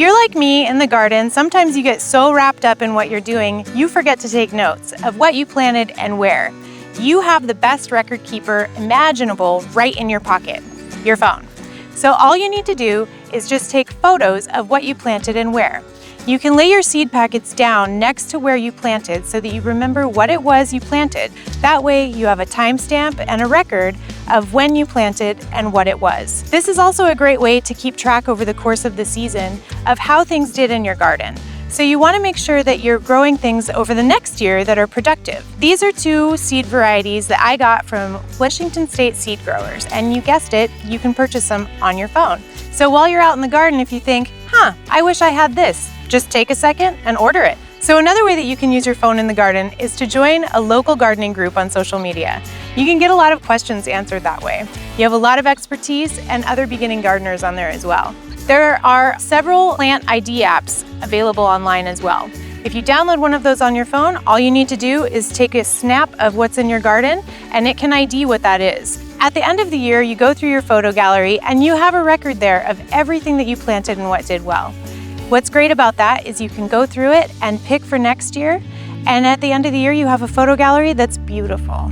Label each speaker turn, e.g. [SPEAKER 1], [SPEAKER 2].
[SPEAKER 1] you're like me in the garden, sometimes you get so wrapped up in what you're doing, you forget to take notes of what you planted and where. You have the best record keeper imaginable right in your pocket, your phone. So all you need to do is just take photos of what you planted and where. You can lay your seed packets down next to where you planted so that you remember what it was you planted. That way you have a timestamp and a record of when you planted and what it was. This is also a great way to keep track over the course of the season of how things did in your garden. So you want to make sure that you're growing things over the next year that are productive. These are 2 seed varieties that I got from Washington State seed growers, and you guessed it, you can purchase them on your phone. So while you're out in the garden, if you think, I wish I had this, just take a second and order it. So another way that you can use your phone in the garden is to join a local gardening group on social media. You can get a lot of questions answered that way. You have a lot of expertise and other beginning gardeners on there as well. There are several plant ID apps available online as well. If you download one of those on your phone, all you need to do is take a snap of what's in your garden and it can ID what that is. At the end of the year, you go through your photo gallery and you have a record there of everything that you planted and what did well. What's great about that is you can go through it and pick for next year, and at the end of the year, you have a photo gallery that's beautiful.